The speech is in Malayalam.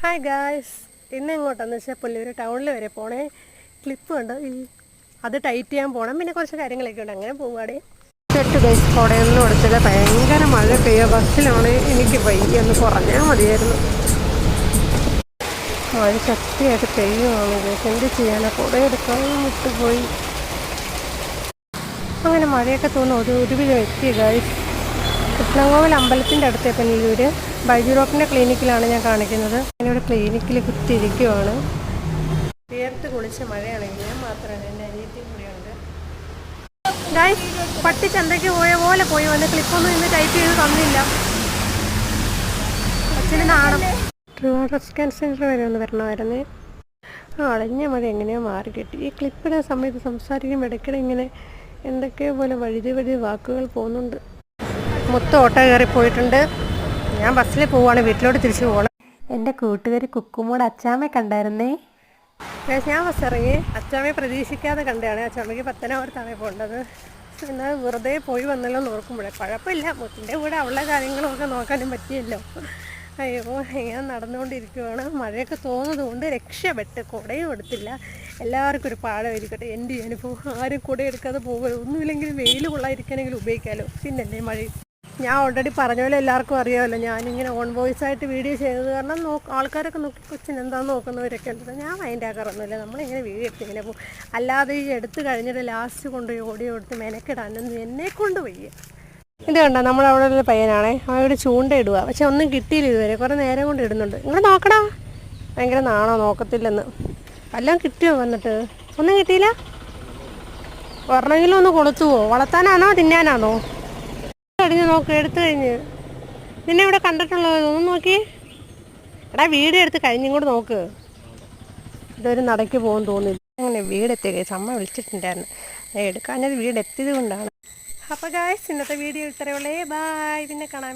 ഹായ് ഗായ്സ്, ഇന്ന് എങ്ങോട്ടാന്ന് വെച്ചാൽ പുല്ലൂർ ടൗണിൽ വരെ പോണേ. ക്ലിപ്പ് ഉണ്ട്, അത് ടൈറ്റ് ചെയ്യാൻ പോകണം. പിന്നെ കുറച്ച് കാര്യങ്ങളൊക്കെ ഉണ്ട്, അങ്ങനെ പോവാടേ. ചെട്ട് ഗൈസ്, കോടയൊന്നും കൊടുത്തില്ല, ഭയങ്കര മഴ പെയ്യുക. ബസ്സിലാണ്, എനിക്ക് വയ്യൊന്ന് കുറഞ്ഞാൽ മതിയായിരുന്നു. മഴ ശക്തിയായിട്ട് പെയ്യുവാണ് ഗൈസ്, എന്ത് ചെയ്യാനാ, കുടയെടുക്കാൻ വിട്ടുപോയി. അങ്ങനെ മഴയൊക്കെ തോന്നുന്നു ഒരുവിധം എത്തി ഗൈസ്. കൃഷ്ണകോവിൽ അമ്പലത്തിൻ്റെ അടുത്ത് പെല്ലൂർ ബൈജുറോപ്പിൻ്റെ ക്ലിനിക്കിലാണ് ഞാൻ കാണിക്കുന്നത്. ഞാനൊരു ക്ലിനിക്കിൽ കുത്തിയിരിക്കുവാണ്. വിയർത്ത് കുളിച്ച മഴയാണെങ്കിൽ ഞാൻ മാത്രമല്ല, എൻ്റെ അനിയത്തിയും കൂടിയുണ്ട്. ഗൈസ്, പട്ടി ചന്തയ്ക്ക് പോയ പോലെ പോയി വന്ന് ക്ലിപ്പൊന്നും ഇന്ന് ടൈറ്റ് ചെയ്ത് തന്നില്ല. അച്ഛന് നാണം. ട്രിവാൻഡ്രം സ്കാൻ സെൻറ്റർ വരെ ഒന്ന് വരണമായിരുന്നേ. അളഞ്ഞ മഴ എങ്ങനെയോ മാറി കിട്ടി. ഈ ക്ലിപ്പിടെ സമയത്ത് സംസാരിക്കുമ്പോൾ ഇടയ്ക്കിടെ ഇങ്ങനെ എന്തൊക്കെയോ പോലെ വഴുതി വാക്കുകൾ പോകുന്നുണ്ട്. മൊത്തം ഓട്ടോ കയറി പോയിട്ടുണ്ട്. ഞാൻ ബസ്സിൽ പോവുകയാണ്, വീട്ടിലോട്ട് തിരിച്ചു പോകണം. എൻ്റെ കൂട്ടുകാരി കുക്കുമോട് അച്ചാമ്മയെ കണ്ടായിരുന്നേ. ഞാൻ ബസ് ഇറങ്ങി, അച്ചാമ്മയെ പ്രതീക്ഷിക്കാതെ കണ്ടതാണ്. അച്ചാമ്മയ്ക്ക് പത്തനാപുരത്താണ് പോകേണ്ടത്. എന്നാൽ വെറുതെ പോയി വന്നല്ലോ എന്ന് ഓർക്കുമ്പോഴേ കുഴപ്പമില്ല, മുത്തിൻ്റെ കൂടെ അവളുടെ കാര്യങ്ങളൊക്കെ നോക്കാനും പറ്റിയല്ലോ. അയ്യോ, ഞാൻ നടന്നുകൊണ്ടിരിക്കുവാണ്. മഴയൊക്കെ തോന്നുന്നത് കൊണ്ട് രക്ഷപ്പെട്ട് കുടയും എടുത്തില്ല. എല്ലാവർക്കും ഒരു പാഠമായിരിക്കട്ടെ എൻ്റെ അനുഭവം. ആരും കുടയെടുക്കാതെ പോകുമല്ലോ, ഒന്നുമില്ലെങ്കിൽ വെയിൽ കൊള്ളാതിരിക്കാനെങ്കിലും ഉപയോഗിക്കാമല്ലോ. പിന്നല്ലേ മഴ. ഞാൻ ഓൾറെഡി പറഞ്ഞ പോലെ എല്ലാവർക്കും അറിയാമല്ലോ, ഞാനിങ്ങനെ ഓൺ വോയിസ് ആയിട്ട് വീഡിയോ ചെയ്തത് കാരണം ആൾക്കാരൊക്കെ നോക്കി കൊച്ചിന് എന്താണെന്ന് നോക്കുന്നവരൊക്കെ ഉണ്ട്. ഞാൻ മൈൻഡ് ആക്കാറൊന്നുമില്ല, നമ്മളിങ്ങനെ വീഡിയോ എടുത്ത് ഇങ്ങനെ പോകും. അല്ലാതെ ഈ എടുത്ത് കഴിഞ്ഞിട്ട് ലാസ്റ്റ് കൊണ്ട് ഓഡിയോ എടുത്ത് മെനക്കിടാനൊന്നും എന്നെക്കൊണ്ട് വയ്യ. ഇത് കണ്ടോ, നമ്മളവിടെ ഒരു പയ്യനാണേ, അവരുടെ ചൂണ്ടയിടുക. പക്ഷെ ഒന്നും കിട്ടിയില്ല ഇതുവരെ, കുറേ നേരം കൊണ്ട് ഇടുന്നുണ്ട്. ഇങ്ങോട്ട് നോക്കടാ. ഭയങ്കര നാണോ, നോക്കത്തില്ലെന്ന്. വല്ലതും കിട്ടിയോ വന്നിട്ട്? ഒന്നും കിട്ടിയില്ല. ഒരെണ്ണമെങ്കിലും ഒന്ന് കൊളുത്തുവോ? വളർത്താനാണോ തിന്നാനാണോ? കഴിഞ്ഞ് നോക്ക്, എടുത്തു കഴിഞ്ഞ്. നിന്നെ ഇവിടെ കണ്ടിട്ടുള്ളത് ഒന്ന് നോക്കി. എടാ, വീഡിയോ എടുത്ത് കഴിഞ്ഞും നോക്ക്. ഇതൊരു നടയ്ക്ക് പോകുമെന്ന് തോന്നില്ല. അങ്ങനെ വീടെത്തിയ അമ്മ വിളിച്ചിട്ടുണ്ടായിരുന്നു. എടുക്കാഞ്ഞത് വീടെത്തിയത് കൊണ്ടാണ്. അപ്പോൾ ഗായ്സ്, ഇന്നത്തെ വീഡിയോ ഇത്രയേ ഉള്ളേ. ബായ്, പിന്നെ കാണാം.